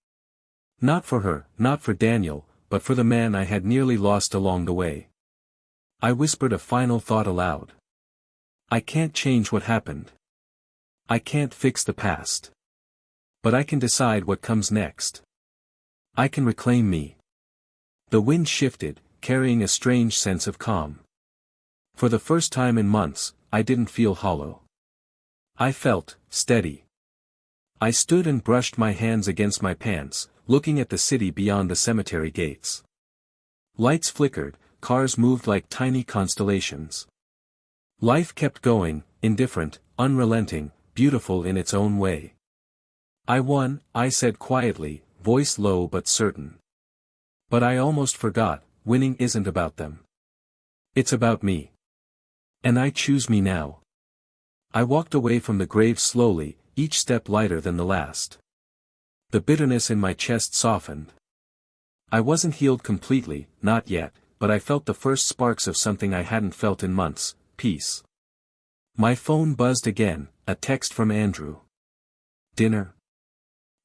Not for her, not for Daniel, but for the man I had nearly lost along the way. I whispered a final thought aloud. I can't change what happened. I can't fix the past. But I can decide what comes next. I can reclaim me. The wind shifted, carrying a strange sense of calm. For the first time in months, I didn't feel hollow. I felt steady. I stood and brushed my hands against my pants, looking at the city beyond the cemetery gates. Lights flickered, cars moved like tiny constellations. Life kept going, indifferent, unrelenting, beautiful in its own way. I won, I said quietly, voice low but certain. But I almost forgot, winning isn't about them. It's about me. And I choose me now. I walked away from the grave slowly, each step lighter than the last. The bitterness in my chest softened. I wasn't healed completely, not yet, but I felt the first sparks of something I hadn't felt in months, peace. My phone buzzed again, a text from Andrew. Dinner?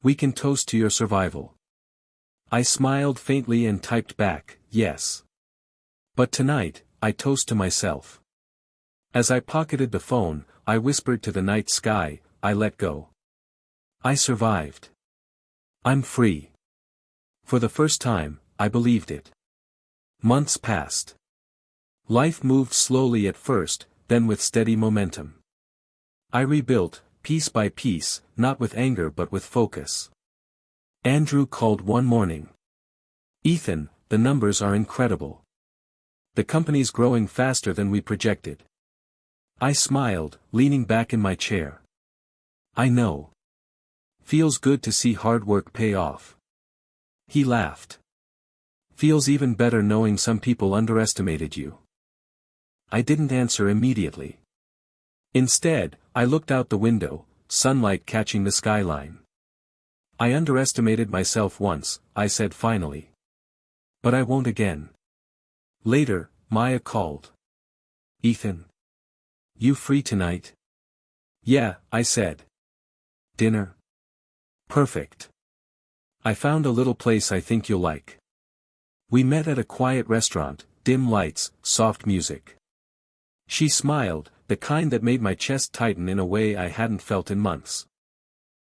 We can toast to your survival. I smiled faintly and typed back, yes. But tonight, I toast to myself. As I pocketed the phone, I whispered to the night sky, I let go. I survived. I'm free. For the first time, I believed it. Months passed. Life moved slowly at first, then with steady momentum. I rebuilt, piece by piece, not with anger but with focus. Andrew called one morning. Ethan, the numbers are incredible. The company's growing faster than we projected. I smiled, leaning back in my chair. I know. Feels good to see hard work pay off. He laughed. Feels even better knowing some people underestimated you. I didn't answer immediately. Instead, I looked out the window, sunlight catching the skyline. I underestimated myself once, I said finally. But I won't again. Later, Maya called. Ethan. You free tonight? Yeah, I said. Dinner? Perfect. I found a little place I think you'll like. We met at a quiet restaurant, dim lights, soft music. She smiled, the kind that made my chest tighten in a way I hadn't felt in months.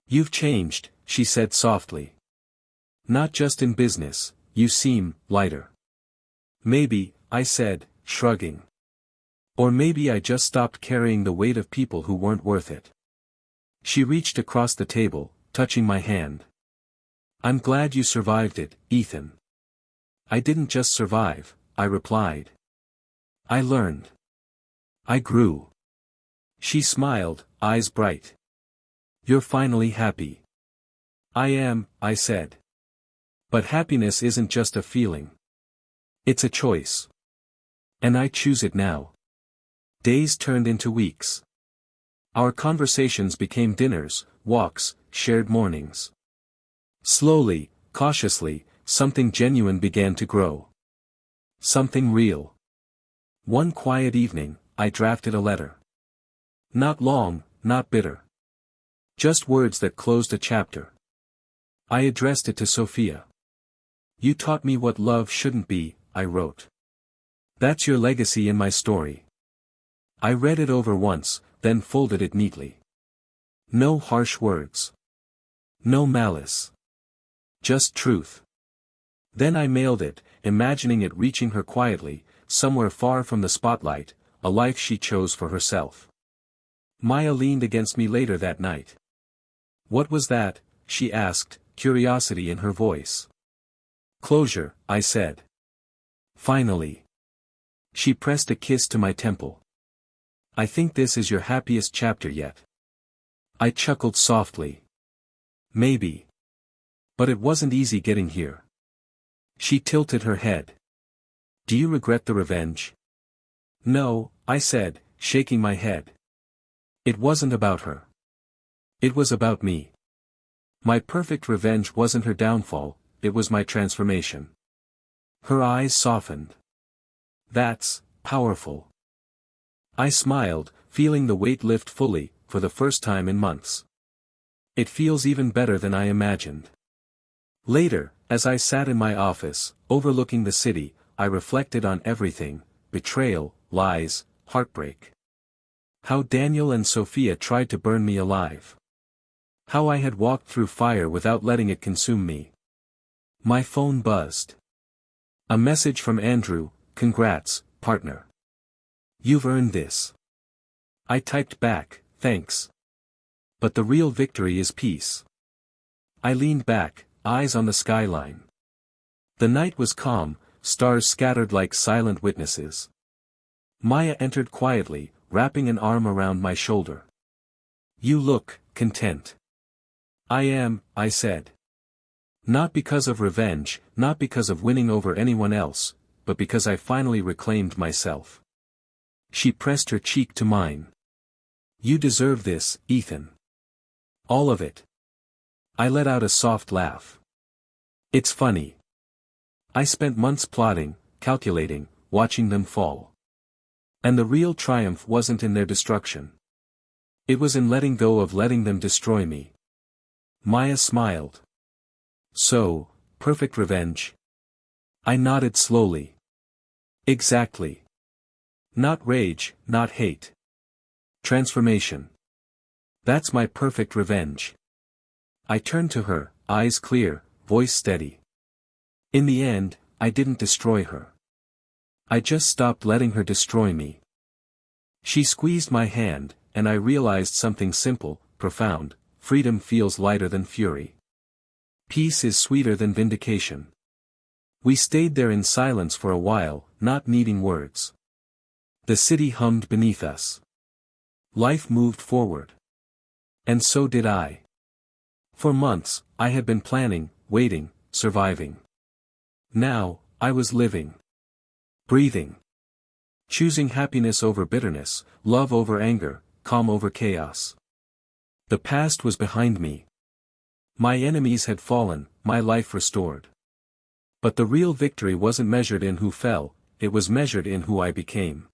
You've changed, she said softly. Not just in business, you seem lighter. Maybe, I said, shrugging. Or maybe I just stopped carrying the weight of people who weren't worth it. She reached across the table, touching my hand. I'm glad you survived it, Ethan. I didn't just survive, I replied. I learned. I grew. She smiled, eyes bright. You're finally happy. I am, I said. But happiness isn't just a feeling. It's a choice. And I choose it now. Days turned into weeks. Our conversations became dinners, walks, shared mornings. Slowly, cautiously, something genuine began to grow. Something real. One quiet evening, I drafted a letter. Not long, not bitter. Just words that closed a chapter. I addressed it to Sofia. You taught me what love shouldn't be, I wrote. That's your legacy in my story. I read it over once, then folded it neatly. No harsh words. No malice. Just truth. Then I mailed it, imagining it reaching her quietly, somewhere far from the spotlight, a life she chose for herself. Maya leaned against me later that night. What was that? She asked, curiosity in her voice. Closure, I said. Finally. She pressed a kiss to my temple. I think this is your happiest chapter yet. I chuckled softly. Maybe. But it wasn't easy getting here. She tilted her head. Do you regret the revenge? No, I said, shaking my head. It wasn't about her. It was about me. My perfect revenge wasn't her downfall, it was my transformation. Her eyes softened. That's powerful. I smiled, feeling the weight lift fully, for the first time in months. It feels even better than I imagined. Later, as I sat in my office, overlooking the city, I reflected on everything: betrayal, lies, heartbreak. How Daniel and Sofia tried to burn me alive. How I had walked through fire without letting it consume me. My phone buzzed. A message from Andrew: "Congrats, partner. You've earned this." I typed back, "Thanks. But the real victory is peace." I leaned back, eyes on the skyline. The night was calm, stars scattered like silent witnesses. Maya entered quietly, wrapping an arm around my shoulder. "You look content." "I am," I said. "Not because of revenge, not because of winning over anyone else, but because I finally reclaimed myself." She pressed her cheek to mine. "You deserve this, Ethan. All of it." I let out a soft laugh. "It's funny. I spent months plotting, calculating, watching them fall. And the real triumph wasn't in their destruction. It was in letting go of letting them destroy me." Maya smiled. "So, perfect revenge?" I nodded slowly. "Exactly. Not rage, not hate. Transformation. That's my perfect revenge." I turned to her, eyes clear, voice steady. "In the end, I didn't destroy her. I just stopped letting her destroy me." She squeezed my hand, and I realized something simple, profound: freedom feels lighter than fury. Peace is sweeter than vindication. We stayed there in silence for a while, not needing words. The city hummed beneath us. Life moved forward. And so did I. For months, I had been planning, waiting, surviving. Now, I was living. Breathing. Choosing happiness over bitterness, love over anger, calm over chaos. The past was behind me. My enemies had fallen, my life restored. But the real victory wasn't measured in who fell, it was measured in who I became.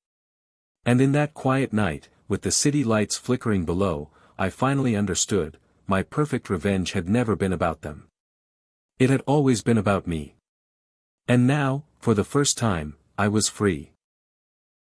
And in that quiet night, with the city lights flickering below, I finally understood: my perfect revenge had never been about them. It had always been about me. And now, for the first time, I was free.